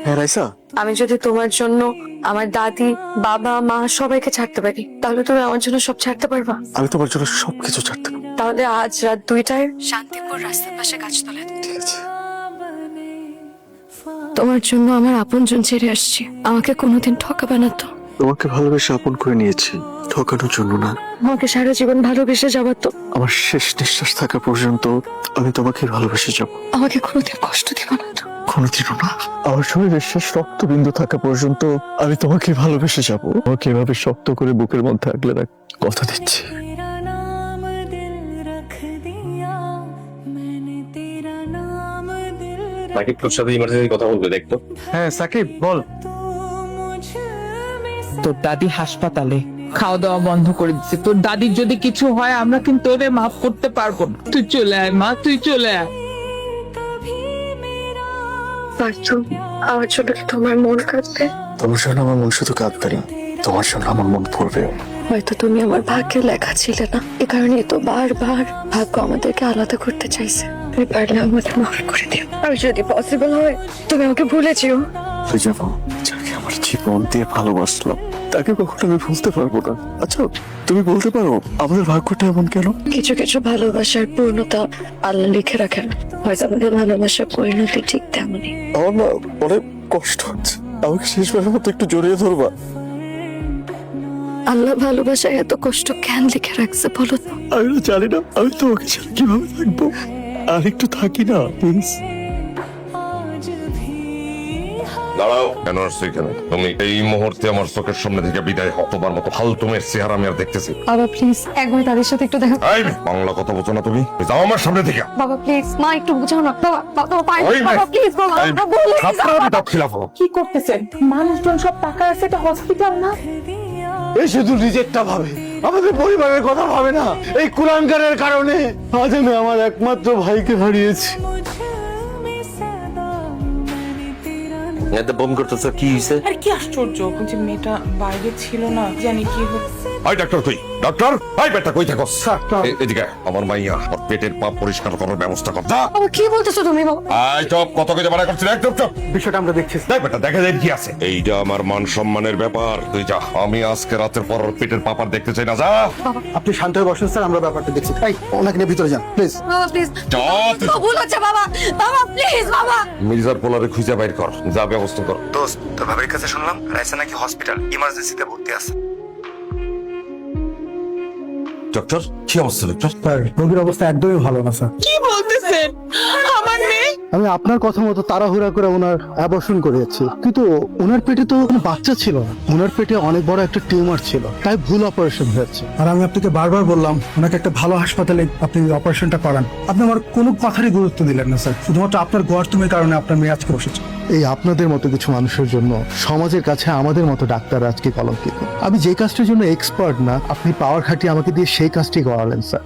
হ্যাঁ রাইসা, আমি যদি তোমার জন্য আমার দাদি, বাবা, মা সবাইকে ছাড়তে পারি, তাহলে তুমি আমার জন্য সব ছাড়তে পারবা? আমি তোমার জন্য সবকিছু ছাড়তে পারি। তাহলে আজ রাত 2টায় শান্তিপুর রাস্তার পাশে গাছতলায় ঠিক আছে। তোমার জন্য আমার আপনজন ছেড়ে আসছি। আমাকে কোনোদিন ঠকাবে না তো? তোমাকে ভালোবেসে আপন করে নিয়েছি, ঠকানোর জন্য না। আমাকে সারা জীবন ভালোবেসে যাবা তো? আমার শেষ নিঃশ্বাস থাকা পর্যন্ত আমি তোমাকে ভালোবেসে যাব। আমাকে কোনোদিন কষ্ট দিবা না তো? কোনোদিনও না। আমার শরীরের শেষ রক্তবিন্দু থাকা পর্যন্ত আমি তোমাকে ভালোবেসে যাব। তোমাকে এভাবে শক্ত করে বুকের মধ্যে আগলে রাখ, কথা দিচ্ছি। সাকিব তোর সাথে ইমার্জেন্সি কথা বলবে, দেখতো। হ্যাঁ সাকিব বল। তোর দাদি হাসপাতালে, খাওয়া দাওয়া বন্ধ করে দিচ্ছে। তোর দাদির যদি কিছু হয় আমরা কিন্তু ওরে মাফ করতে পারবো না। তুই চলে আয় মা, তুই চলে আয়। পারছো? আমার জন্য কি তোমার মন কাঁদবে? তোমার জন্য আমার মন শুধু কাঁদবে না, তোমার জন্য আমার মন পড়বেও। হয়তো তুমি আমার ভাগ্যে লেখা ছিলে না, এ কারণে তো বারবার ভাগ্য আমাদেরকে আলাদা করতে চাইছে। তুমি পারলে আমাকে মাফ করে দিও, আর যদি পসিবল হয় তুমি আমাকে ভুলে যেও। তুই যাবো যাকে আমার জীবন দিয়ে ভালোবাসলাম, তাকে কখনো আমি ভুলতে পারবো না। আচ্ছা তুমি বলতে পারো আমাদের ভাগ্যটা এমন কেন? কিছু কিছু ভালোবাসার পূর্ণতা আল্লাহ লিখে রাখেন। হয়তো আমাদের ভালোবাসার পরিণতি ঠিক তেমনই। আমার না অনেক কষ্ট হচ্ছে, আমাকে শেষবারের মতো একটু জড়িয়ে ধরবা। আল্লাহ ভালোবাসায় এত কষ্ট কেন লিখে রাখছে বলো তো? আমি না জানি না আমি তোমাকে ছাড়া কিভাবে থাকবো। আর একটু থাকি না প্লিজ। দাঁড়াও, কেন আসছো এখানে? তুমি এই মুহূর্তে আমার চোখের সামনে থেকে বিদায় হও। তোমার মতো ফালতুমের চেহারা আমি আর দেখতেছি। বাবা প্লিজ একবার তাদের সাথে একটু দেখা। এই বাংলা কথা বোঝো না তুমি? যাও আমার সামনে থেকে। বাবা প্লিজ, মা একটু বুঝাও না। বাবা বাবা পাই ওই বাবা প্লিজ বাবা এই বাবা, বলে দিন ছাত্র বাবা। দাঁত খিলাফো। কি করতেছেন? মানুষজন সব টাকা আছে, এটা হসপিটাল না। এই শুধু নিজেরটা ভাবে, আমাদের পরিবারের কথা ভাবে না। এই কুলাঙ্গারের কারণে আজ আমি আমার একমাত্র ভাইকে হারিয়েছি। এতে বম করতেছ, কি হইছে? আর কি আশ্চর্য যে মেয়েটা বাইরে ছিল না, জানি কি আই ডাক্তার কই? ডাক্তার, আই বেটা কই থাকো? এদিকে আমার মাইয়া ওর পেটের পাপ পরিষ্কার করার ব্যবস্থা কর। যা। বাবা কি বলতেছো তুমি বাবা? আই চুপ, কত কইতে মানা করছিস? একদম চুপ। বিষয়টা আমরা দেখছি। দেখ বেটা, দেখা যায় কি আছে। এইটা আমার মান সম্মানের ব্যাপার, তুই যা। আমি আজকে রাতের পর ওর পেটের পাপার দেখতে চাই না। যা আপনি শান্ত হয়ে বসুন স্যার, আমরা ব্যাপারটা দেখছি। তাই ওনাকে নিয়ে ভিতরে যান প্লিজ। বাবা প্লিজ, যা তুই। ভুল হচ্ছে বাবা। বাবা প্লিজ বাবা। মির্জার পোলারে খুঁজে বাইর কর, যা ব্যবস্থা কর। দোস্ত, তোর ভাবির কাছে শুনলাম রাইসা নাকি হসপিটাল ইমার্জেন্সিতে ভর্তি আছে। ডক্টর, কি অবস্থা ডক্টর? স্যার রোগীর অবস্থা একদমই ভালো না স্যার। কি বলতেছেন? আমার মেয়ে আমি আপনার কথা মতো তাড়াহুড়া করে ওনার অ্যাবর্শন করিয়েছি, কিন্তু ওনার পেটে তো কোনো বাচ্চা ছিল না। ওনার পেটে অনেক বড় একটা টিউমার ছিল, তাই ভুল অপারেশন হয়েছে। আর আমি আপনাকে বারবার বললাম ওনাকে একটা ভালো হাসপাতালে আপনি অপারেশনটা করান। আপনি আমার কোনো কথারই গুরুত্ব দিলেন না স্যার। শুধুমাত্র আপনার গোয়ার্তুমের কারণে আপনার মেয়ে আজকে বসেছে। এই আপনাদের মতো কিছু মানুষের জন্য সমাজের কাছে আমাদের মতো ডাক্তার আজকে কলঙ্কিত। আমি যে কাজটার জন্য এক্সপার্ট না, আপনি পাওয়ার খাটিয়ে আমাকে দিয়ে সেই কাজটি করালেন স্যার।